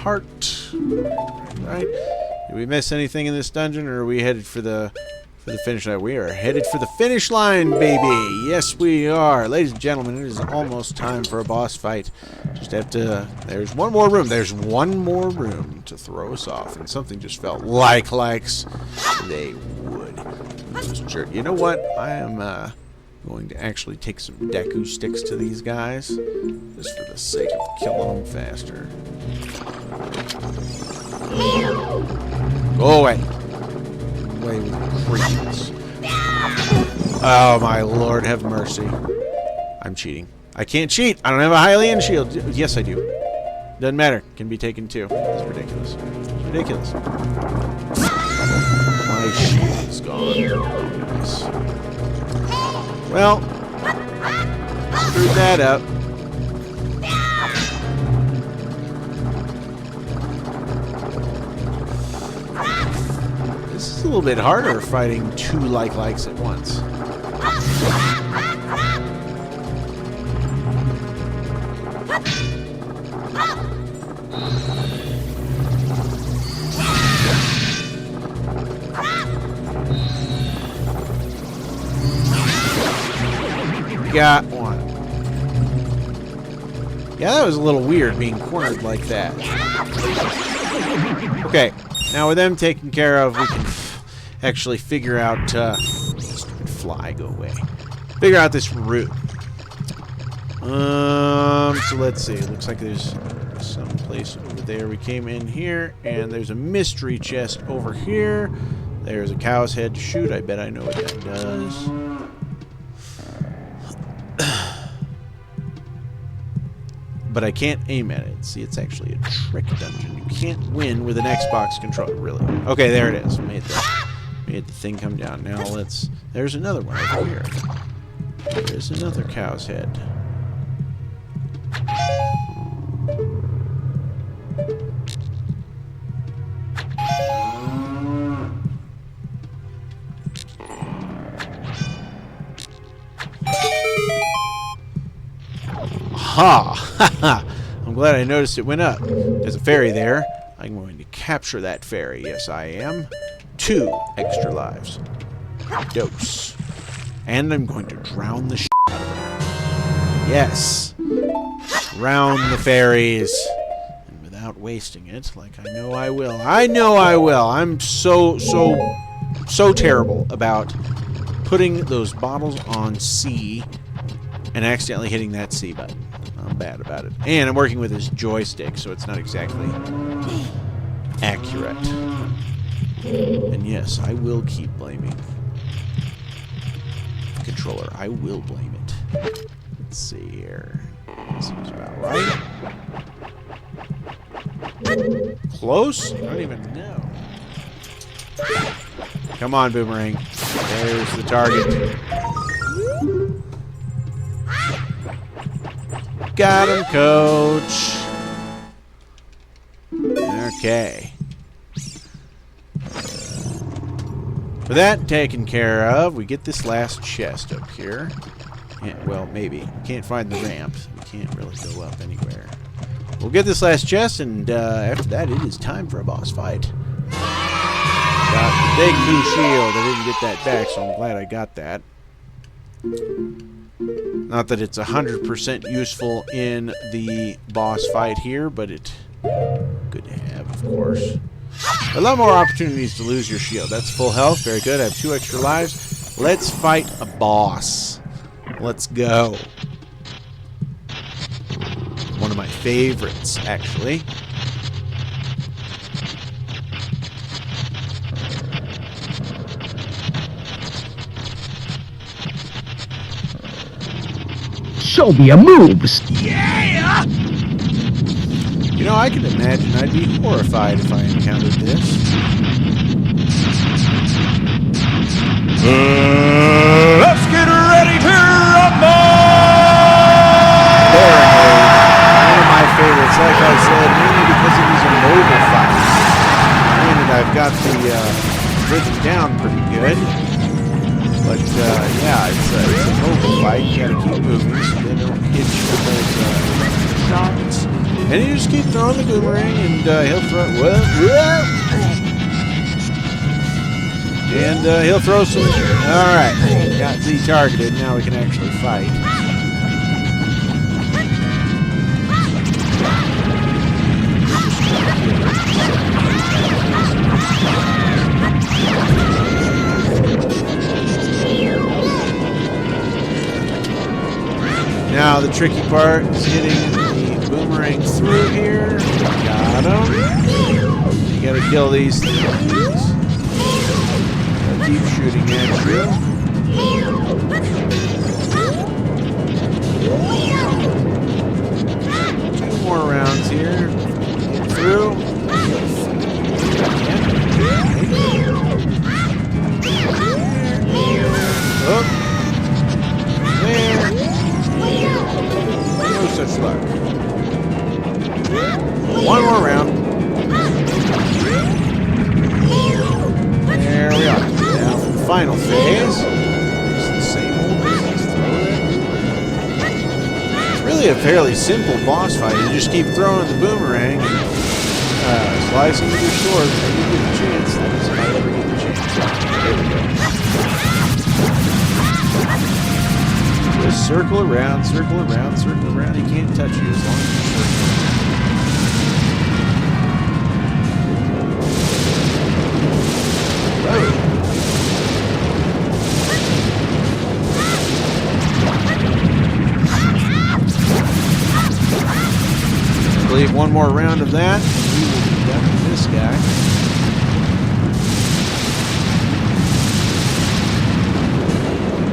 heart. Right? Did we miss anything in this dungeon, or are we headed for the finish line? We are headed for the finish line, baby! Yes, we are. Ladies and gentlemen, it is almost time for a boss fight. Just have to... There's one more room. There's one more room to throw us off. And something just felt likes they would. You know what? I am going to actually take some Deku sticks to these guys. Just for the sake of killing them faster. Go away. Away with creeps. Oh my lord, have mercy. I'm cheating. I can't cheat. I don't have a Hylian shield. Yes, I do. Doesn't matter. Can be taken too. It's ridiculous. It's ridiculous. My shield is gone. Nice. Well, screwed that up. This is a little bit harder fighting two likes at once. Got one. Yeah, that was a little weird being cornered like that. Okay, now with them taken care of, we can actually figure out... stupid fly, go away. Figure out this route. So let's see. It looks like there's some place over there. We came in here, and there's a mystery chest over here. There's a cow's head to shoot. I bet I know what that does. But I can't aim at it. See, it's actually a trick dungeon. You can't win with an Xbox controller, really. Okay, there it is. Made the thing come down. Now let's... There's another one over here. There's another cow's head. Ha! I'm glad I noticed it went up. There's a fairy there. I'm going to capture that fairy. Yes, I am. 2 extra lives. Dose. And I'm going to drown the shit out of them. Yes. Drown the fairies. And without wasting it, like I know I will. I know I will. I'm so terrible about putting those bottles on C and accidentally hitting that C button. I'm bad about it. And I'm working with this joystick, so it's not exactly accurate. And yes, I will keep blaming the controller. I will blame it. Let's see here. Seems about right. Close? I don't even know. Come on, Boomerang. There's the target. Got him, coach. Okay. For that taken care of, we get this last chest up here. Well, maybe. Can't find the ramp. We can't really go up anywhere. We'll get this last chest, and after that, it is time for a boss fight. Got the big blue shield. I didn't get that back, so I'm glad I got that. Not that it's 100% useful in the boss fight here, but it's good to have, of course. A lot more opportunities to lose your shield. That's full health. Very good. I have 2 extra lives. Let's fight a boss. Let's go. One of my favorites, actually. Show me your moves. Yeah! You know, I can imagine I'd be horrified if I encountered this. Let's get ready to rumble! One of my favorites, like I said, mainly because it was a mobile fight. Granted, I've got the rhythm down pretty good. But, yeah, it's a mobile fight. You gotta keep moving so they don't hit you with those shots. And you just keep throwing the boomerang, and he'll throw. Whoa. And he'll throw some. All right, got Z targeted. Now we can actually fight. Now the tricky part is getting the boomerang through here. Got him. You gotta kill these things. Keep shooting at you. 2 more rounds here. Get through. Up. There. No such luck. 1 more round. There we are. Now for the final phase. It's the same old business. It's really a fairly simple boss fight. You just keep throwing the boomerang and slicing with your sword. When you get the chance, that's how you ever get the chance. There we go. Just circle around, circle around, circle around. He can't touch you as long as you circle. I believe 1 more round of that. We will be done with this guy.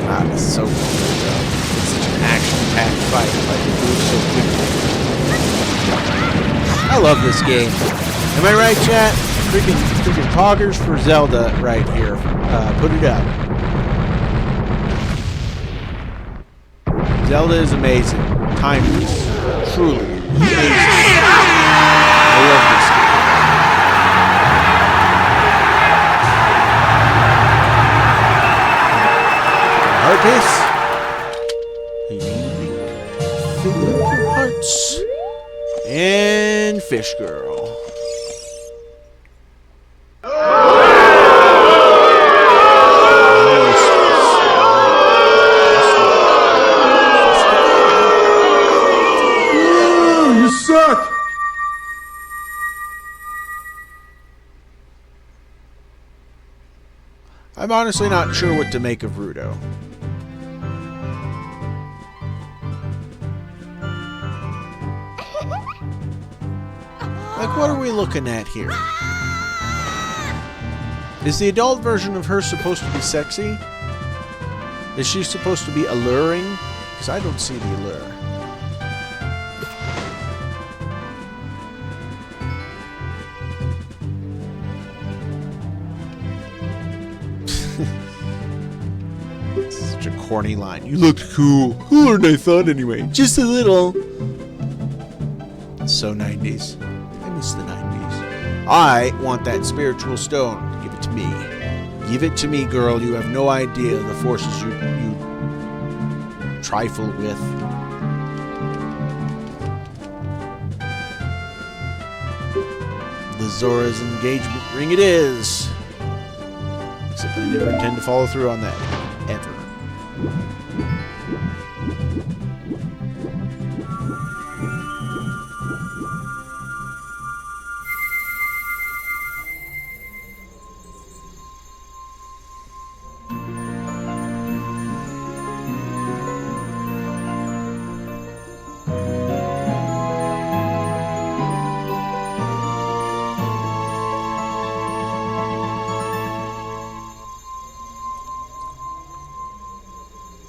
Ah, this is so cool. It's such an action-packed fight. Like, it moves so quickly. I love this game. Am I right, chat? Freaking poggers for Zelda right here. Put it up. Zelda is amazing. Timeless. Truly amazing. I love this game. Artist. Fill up your hearts. And Fish Girl. I'm honestly not sure what to make of Rudo. Like, what are we looking at here? Is the adult version of her supposed to be sexy? Is she supposed to be alluring? Because I don't see the allure. Such a corny line. You looked cool. Cooler than I thought anyway. Just a little. So 90s. I miss the 90s. I want that spiritual stone. Give it to me. Give it to me, girl. You have no idea the forces you trifle with. The Zora's engagement ring it is. Except I never intend to follow through on that. Ever.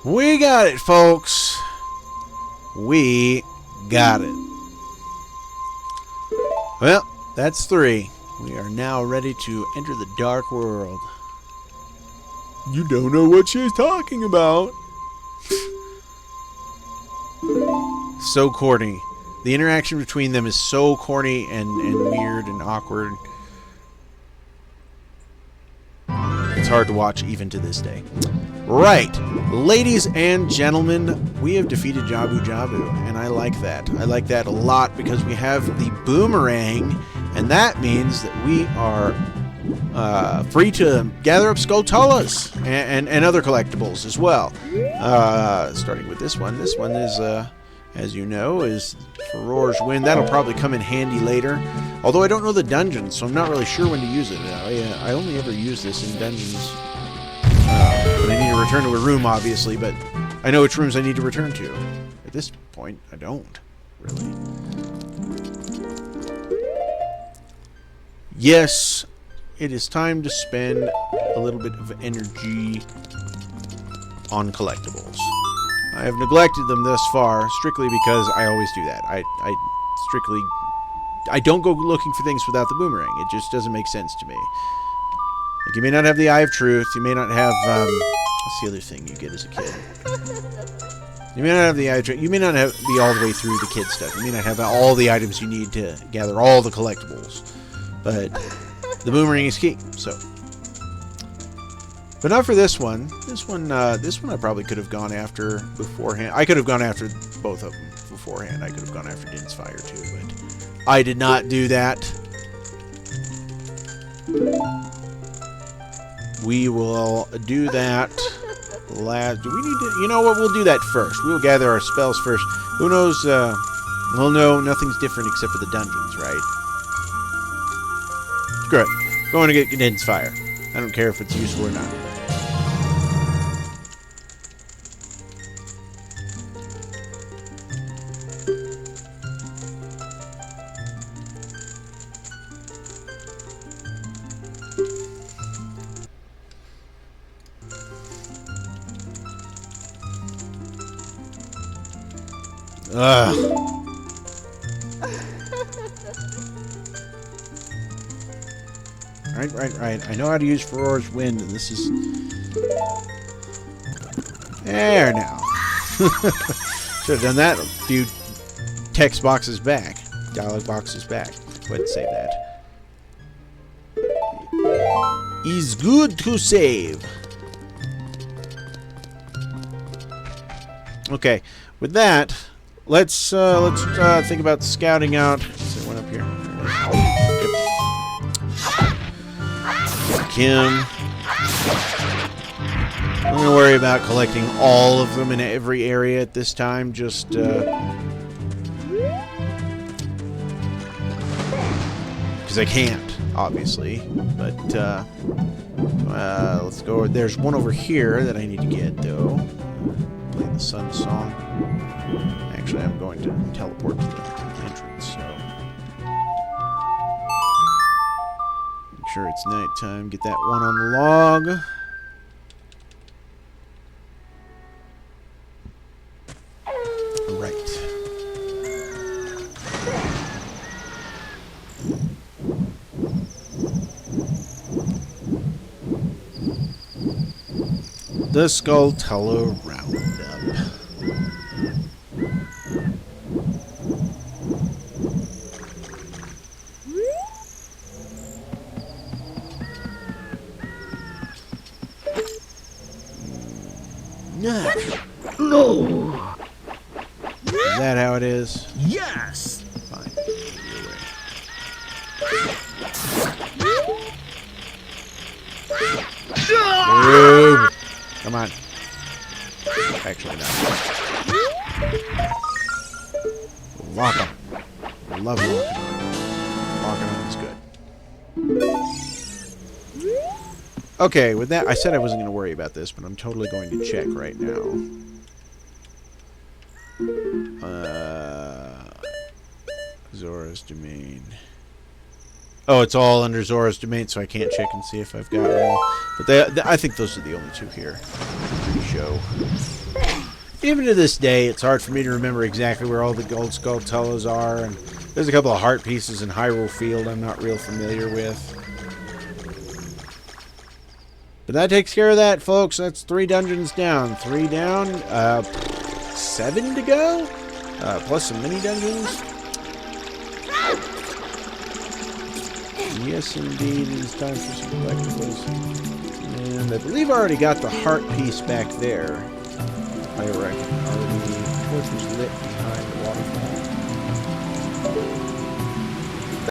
We got it, folks. We got it. Well, that's 3. We are now ready to enter the dark world. You don't know what she's talking about. So corny. The interaction between them is so corny and weird and awkward. It's hard to watch even to this day. Right, ladies and gentlemen, we have defeated Jabu Jabu, and I like that. I like that a lot because we have the boomerang, and that means that we are free to gather up Skulltulas and other collectibles as well. Starting with this one. This one is, as you know, is Furor's Wind. That'll probably come in handy later. Although I don't know the dungeons, so I'm not really sure when to use it. I only ever use this in dungeons when I need to return to a room, obviously, but I know which rooms I need to return to. At this point, I don't, really. Yes, it is time to spend a little bit of energy on collectibles. I have neglected them thus far, strictly because I always do that. I don't go looking for things without the boomerang. It just doesn't make sense to me. Like, you may not have the Eye of Truth. You may not have, what's the other thing you get as a kid? You may not have the Eye of Truth. You may not be all the way through the kid stuff. You may not have all the items you need to gather all the collectibles. But the boomerang is key, so. But not for this one. This one I probably could have gone after beforehand. I could have gone after both of them beforehand. I could have gone after Din's Fire too, but I did not do that. We will do that last. Do we need to? You know what? We'll do that first. We'll gather our spells first. Who knows? Well, no, nothing's different except for the dungeons, right? Screw it. Going to get Din's Fire. I don't care if it's useful or not. Ugh. Right. I know how to use Furor's Wind, and this is... There now. Should have done that a few text boxes back. Dialogue boxes back. Go ahead and save that. Is good to save. Okay, with that, let's think about scouting out. Let's see, one up here. Kim. I'm going to worry about collecting all of them in every area at this time, just because I can't, obviously. But let's go. There's one over here that I need to get, though. Play the sun song. Actually, I'm going to teleport to the entrance, so. Make sure it's nighttime. Get that one on the log. Right. The Skulltula Roundup. No. Is that how it is? Yes. Fine. Boom. Come on. Actually, no. Lock him. I love locking on. Locking on is good. Okay, with that, I said I wasn't going to worry about this, but I'm totally going to check right now. Zora's Domain. Oh, it's all under Zora's Domain, so I can't check and see if I've got them all. But I think those are the only two here. Pretty sure. Even to this day, it's hard for me to remember exactly where all the gold Skulltulas are, and there's a couple of heart pieces in Hyrule Field I'm not real familiar with. But that takes care of that, folks. That's 3 dungeons down. 3 down. 7 to go? Plus some mini dungeons. Yes, indeed. It is time for some collectibles. And I believe I already got the heart piece back there. I reckon. Already torch was lit.